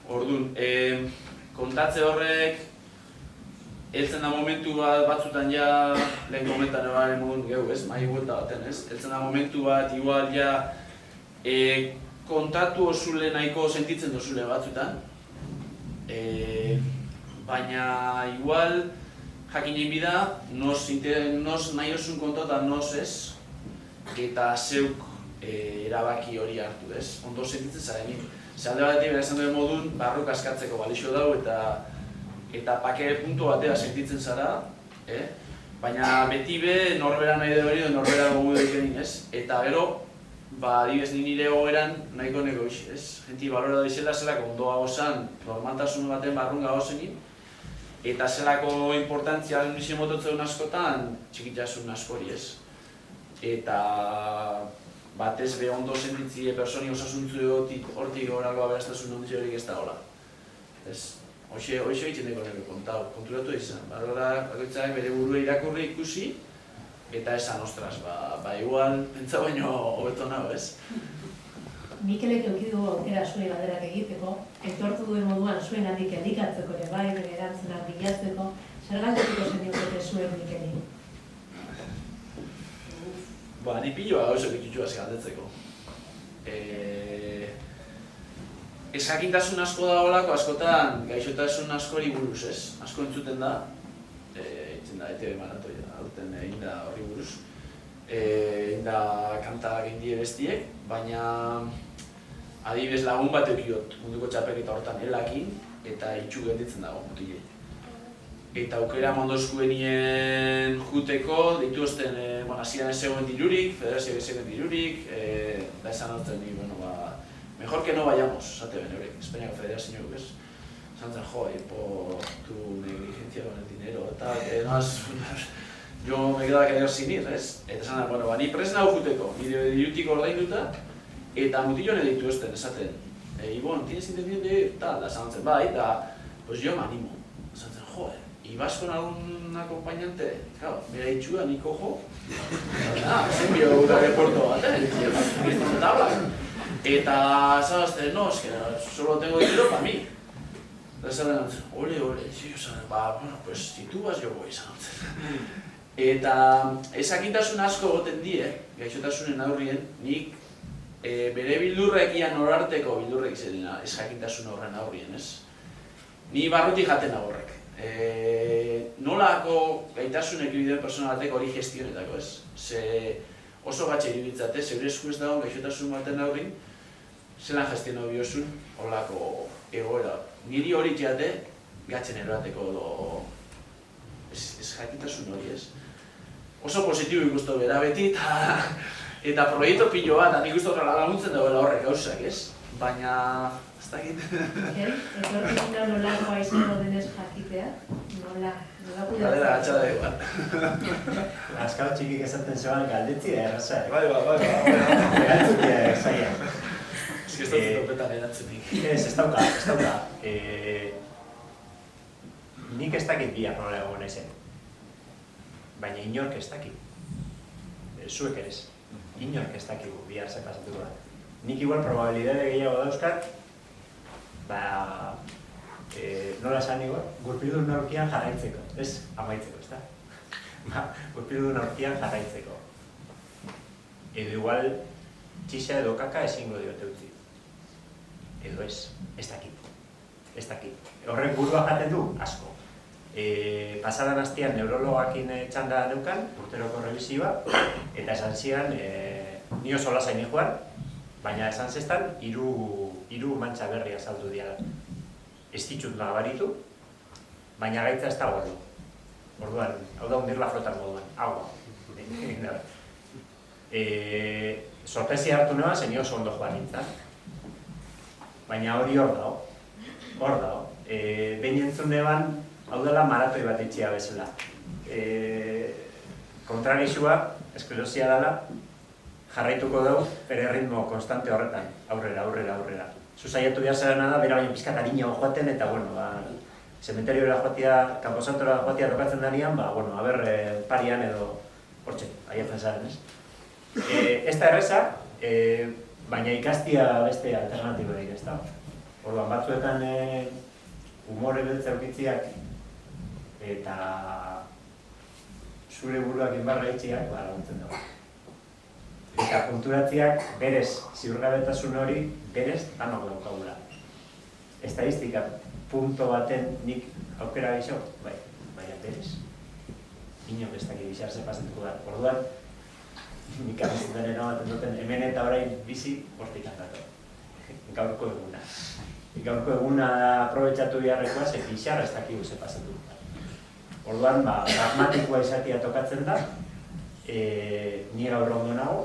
Orduan, kontatze horrek, heltzen da momentu batzutan ja, lehen komentan ebaren modun gehu, mahi buelta baten, heltzen da momentu bat, igual ja, kontatu osule nahiko sentitzen dozule batzutan, baina igual jakin egin bida, nos nahi osun kontata nos ez, eta zeuk erabaki hori hartu, ondo sentitzen zarenik. Ze alde batetik bera esan duen modun, barruk askatzeko balixo dau eta pake puntu batea sentitzen zara, Baina beti be norbera nahi da hori edo norbera gogu daikenin, ez? Eta gero, adibidez nire gogeran nahiko neko isi, ez? Genti balora daizela zelako ondo gagozan, normaltasun baten barrun gagozenin, eta zelako importantzia nizien mototzen askotan txikitasun askori, ez? Eta batez be ondo sentitzie personi osasuntzu hortik horako aberastasun ondizio horik ez da hola. Hoxe egiten dago nire konturatu izan. Bakoitzak bere burua irakurri ikusi, eta esan, ostras, igual, pentsa baino hobeto nago, ez? Mikelek eukidu aukera zuen galderak egiteko, entortu duen moduan zuen handik elikatzeko ere bai, bere erantzunak bilatzeko, zer galdetuko zen diote zuen Mikeli? Ni piloa gauzo bitutxuaz galdetzeko. Ezakintasun asko da holako, askotan gaixotasun askori buruz, ez? Asko entzuten da, egiten da ETV maratoia, aurten egin da horri buruz. Egin da kantak egin die bestiek, baina adibidez lagun bat eukiot munduko txapelketa hortan helakin, eta itxu gelditzen dago mutilei. Eta aukera mondoskuenien juteko, dituzten, hasieran ez zegoen dirurik, federazioak ez zegoen dirurik, da esan hortzen ni, mejor que no vayamos, esate ben eurek, Espainiako federazioak, ez? Esan zen, por tu negligencia con el dinero, eta, yo me quedaba quedar sin ir, ez? Eta esan da, ni prest nago juteko, nire dirutik ordainduta, eta mutillo nahi dituzten, esaten. Ibon, tienes intención de ir, tal, da esan zen, bai, eta, pues yo me animo. Esan zen, ¿y vas con algún acompañante? Claro, mira itxua, ni cojo. Zenbio gure aeroporto baten, ez tabla. Eta zabazte, no, es que solo tengo dinero para mí. Eta esan, ole, bueno, pues si tú vas, yo voy, esan. Eta ezakintasun asko goten die, gaixotasunen aurrien, nik bere bildurrek ian norarteko bildurrek zedina ezakintasun horren aurrien, ez? Ni barrutik jaten horrek. Nolako gaitasunek bideen persona batek hori gestionetako, ez? Ze oso gatxe iruditzate, zeure esku ez dagoen gaixotasun baten aurrin, zelan gestionau biozun horlako egoera. Niri hori txeate, gatzen eroateko edo ez jakitasun hori, ez? Oso positibo ikustu bera beti eta proiektu pilo bat, nik uste horrela laguntzen dagoela horrek gauzak, ez? Baina, ez dakit. Etorkizuna nolakoa izango denez jakitea? Nola kudatzen? Galera gatxada eguan. Azkal txikik esaten zegoen galdetzi da erraza. Bai. Erantzutia zaila. Ez que ez dut topetan erantzutik. Ez dauka. Nik ez dakit bihar nola egon ezen. Baina inork ez dakit. Zuek ere ez. Inork ez dakigu bihar zer pasatuko da. Nik igual probabilidade gehiago dauzkat, nola esan igual, gurpildun aurkian jarraitzeko, ez amaitzeko, ezta? Gurpildun aurkian jarraitzeko. Edo igual txixa edo kaka ezingo diote utzi. Edo ez dakit. Horrek burua jaten du, asko. Pasadan hastian neurologakin txanda neukan, urteroko revisioa, eta esan zian, ni oso lasai joan, baina esan zestan, hiru mantxa berri azaldu diala. Ez ditut nabaritu, baina gaitza ez da gordo. Orduan, hau da hundirla flotan moduan, agua. Sorpresi hartu noa, zen oso ondo joan nintzen. Baina hori hor dago. Behin entzun deban, hau dela maratoi bat itxia bezala. Kontragizua, esklerosia dela, jarraituko dugu bere ritmo konstante horretan, aurrera. Zuzaiatu behar zerana da, bera baino pizkat harina joaten, eta cementeriora joatia, kanposantora joatia rokatzen denean, parian edo hortxe, aiatzen zaren, ez? Ez da erreza, baina ikastia beste alternatiborik, ez da? Orduan, batzuetan umore beltza aukitziak eta zure buruak inbarra itxiak, laguntzen dago. Eta konturatziak berez, ziurgabetasun hori, berez, danok daukagula. Estadistika punto baten nik aukera gixo, baina berez. Inok ez dakit bizar ze pasatuko da. Orduan, nik abezetan eramaten duten hemen eta orain bizi hortik handatu. Gaurko eguna. Gaurko eguna aprobetxatu beharrekoa, ze bizar ez dakigu ze pasatu. Orduan, pragmatikoa izatea tokatzen da, ni gaur ondo nago,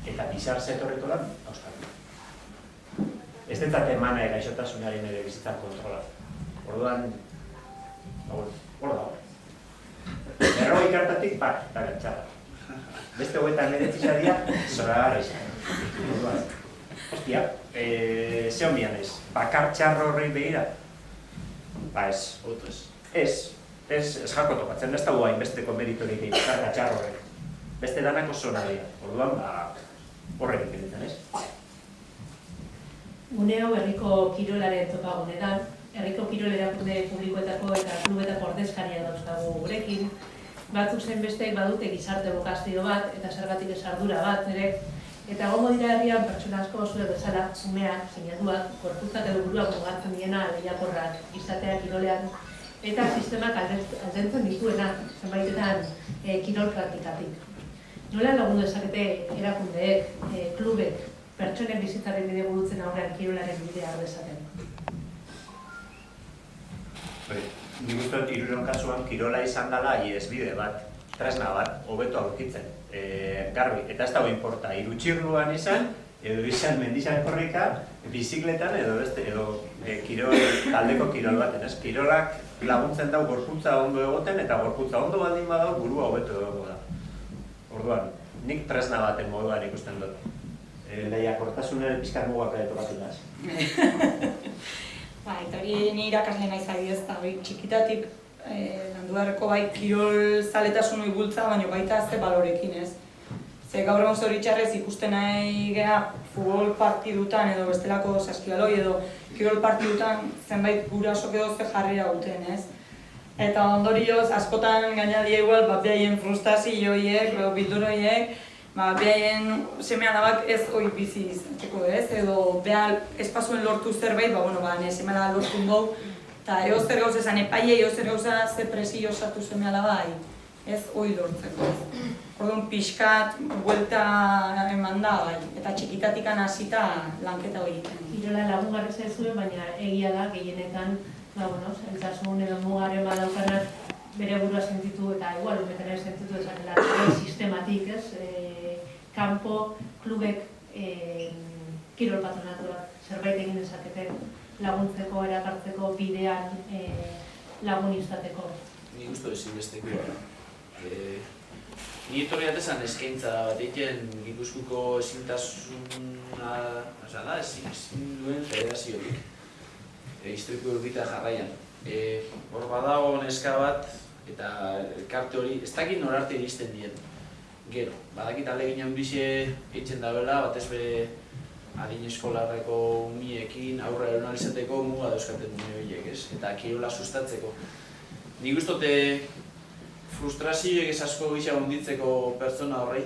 eta bizar zetorreko lan, auskatu. Ez detzat emana gaixotasunaren ere bizitzan kontrola. Orduan, hor dago. 40 hartatik, eta gantxarra. Beste 29 saria, zora gara izan. Orduan, hostia, ze honbian ez, bakar txarro horrei behira? Ez. Ez jako tokatzen, ez dago hainbesteko meritorik egin, bakar txarro horrek. Beste danak oso nadia. Orduan, horrek egiten, ez? Gune hau herriko kirolaren topagunetan, herriko kirol erakunde publikoetako eta klubetako ordezkaria dauzkagu gurekin. Batzuk zen besteek badute gizarte bokazio bat eta zergatik ez ardura bat ere. Eta egongo dira herrian pertsona asko zure bezala, umeak, sinatuak, gorputzak edo buruak mugatzen diena lehiakorrak izatea kirolean. Eta sistemak aldentzen dituena, zenbaitetan kirol praktikatik. Nola lagundu dezakete erakundeek, klubek, pertsonen bizitzaren bide burutzen aurrean kirolaren bidea dezaten? Nik uste dut Iruñon kasuan kirola izan dela iesbide bat, tresna bat, hobeto aurkitzen, garbi. Eta ez dago inporta, irutxirruan izan, edo izan mendizan korrika, bizikletan edo taldeko kirol baten, ez? Kirolak laguntzen dau gorputza ondo egoten, eta gorputza ondo baldin badau burua hobeto egongo da. Orduan, nik tresna baten moduan ikusten dut. Lehiakortasunen pixkat mugak tokatu naz. Eta hori ni irakasle naiz adibidez, eta txikitatik landu beharreko bai kirol zaletasun hori bultza, baina baita ze balorekin, ez? Ze gaur egun zoritxarrez ikusten nahi geha futbol partidutan edo bestelako saskibaloi edo kirol partidutan zenbait gurasok edo ze jarrera duten, ez? Eta ondorioz, askotan gaina die igual, behaien frustrazio horiek, bildur horiek, behaien seme alabak ez hori bizi izateko, ez? Edo beha espazuen lortu zerbait, seme alabak lortu dugu, eta eo zer gauza esan epaile, eo zer gauza ze presio osatu seme alabai, ez hori lortzeko. Orduan pixkat, buelta eman da, eta txikitatik hasita lanketa hori egiten. Kirola lagungarri zaizuen, baina egia da, gehienetan, zailtasun edo mugaren badaukanak bere burua sentitu eta igual, umetaren sentitu ezakela sistematik, ez? Kanpo, klubek, kirol patronatuak zerbait egin dezakete laguntzeko, erakartzeko, bidean lagun izateko. Ni uste ezinbestekoa da. Ni etorri atezan eskaintza bat egiten Gipuzkoako ezintasuna, ezin duen federaziotik. Historiko urbita jarraian. Hor badago neska bat, eta elkarte hori, ez dakit norarte iristen dien. Gero, badakit alegin handixe eitzen dabela, batez bere adin eskolarreko umiekin aurra eronalizateko muga dauzkaten ume horiek, ez? Eta kirola sustatzeko. Nik ustote frustrazioek ez asko gisa honditzeko pertsona horrei,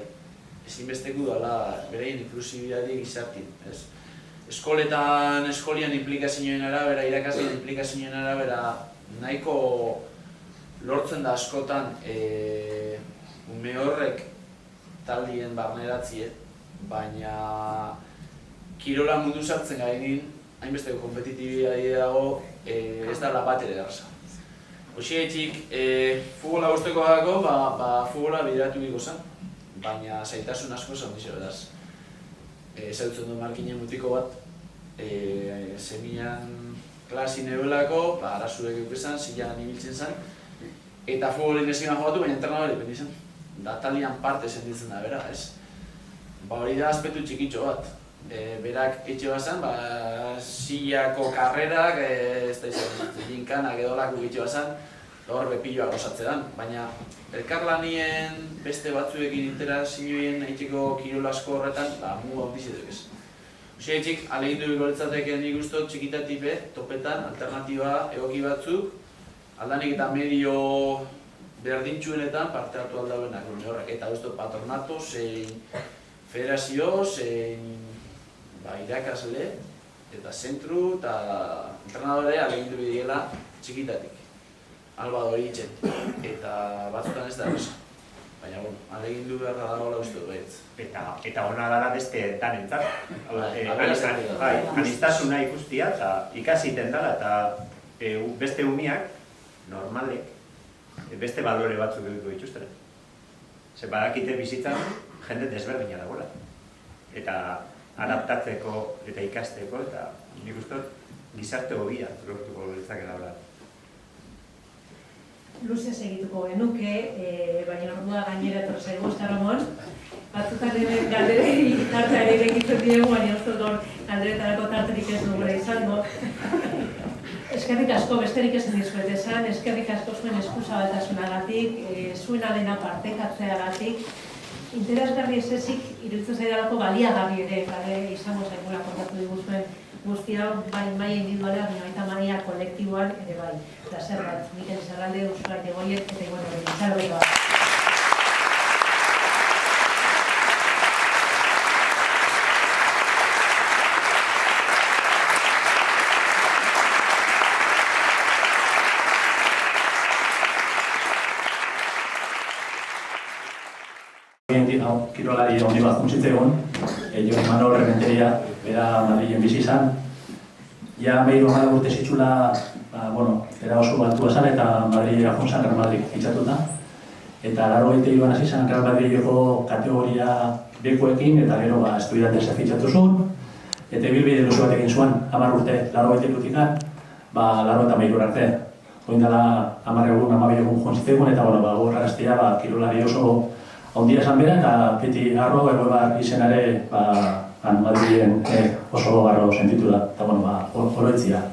ezinbesteko dela bereien inklusibidadi gizartin, ez? Eskolian implikazioen arabera, irakasleen implikazioen arabera, nahiko lortzen da askotan ume horrek taldien barneratzie, baina kirola mundu sartzen gainin, hainbesteko kompetitibidadi dago, ez da bat ere erraza. Hoxeetik, futbola guzteko dago, futbola bideratu biko zen, baina zaitasun asko zen dizio edaz. Zautzen du markinen mutiko bat, zemian klasi nebelako, arazuek eukezan, zilagan ibiltzen zen, eta futbolin eskinan jogatu, baina entrenadore pendi zen. Da talian parte sentitzen da, bera, ez? Hori da aspektu txikitxo bat. Berak etxe bat zen, zilako karrerak, ez da izan, jinkanak edo lako gitxe bat zen, hor bepilloak osatzean, baina elkarlanien beste batzuekin interazioen egiteko kirol asko horretan, muga hondizetek ez. Hoxeetxik, alegindu biko litzateke nik ustot txikitatipe, topetan, alternatiba egoki batzuk, aldanik eta medio berdintxuenetan parte hartu aldauenak horrek, eta ustot patronato, zein federazio, zein irakasle, eta zentru, eta entrenadore alegindu bidiela txikitatik. Alba hori itxen, eta batzutan ez da erresa. Baina, alegindu behar da dagoela uste du behitz. Eta hona dara beste danentzat. Anistasuna ikustia eta ikasiten dara, eta beste umiak, normalek, beste balore batzuk edukiko dituzten. Ze badakite bizitzan jende desberdina dagoela. Eta adaptatzeko eta ikasteko, eta nik uste gizarte hobia lortuko litzakela da. Luze segituko genuke, baina ordua gainera etorri zaigu, ezta Ramon? Batzutan ere galderei tarteari irekitzen diegu, baina uste dut galderetarako tarterik ez dugula izango. Eskerrik asko, besterik ezin dizuet esan, eskerrik asko zuen eskuzabaltasunagatik, zuen alena partekatzeagatik, interesgarri ez ezik iruditzen zaidalako baliagarri ere izango zaigula kontatu diguzuen guzti hau, bai maila individuala, baina baita maila kolektiboan ere bai. Eta zerbait, Mikel Zerralde, Ursula Yegoiet, eta Ibon Izarbegoa. Kirolari honi bat juntzitzegon, Jon Manol Rementeria, bera Madrilen bizi izan. Ja, meiru hamar urte zitxula, era oso batua zan eta Madrilera juntzan Real Madrid fitxatuta. Eta 83an hasi zen Real Madrileko kategoria bekoekin, eta gero estudiantesa fitxatu zuen. Eta ibilbide luze bat egin zuen, 10 urte, 83an, 93 arte. Oin dela 10 egun, 12 egun juntzitzegon, eta gorraraztia kirolari oso ondia esan bera, eta peti arro, egoebar izenare Madrilen oso garro sentitu da, eta oroitzia.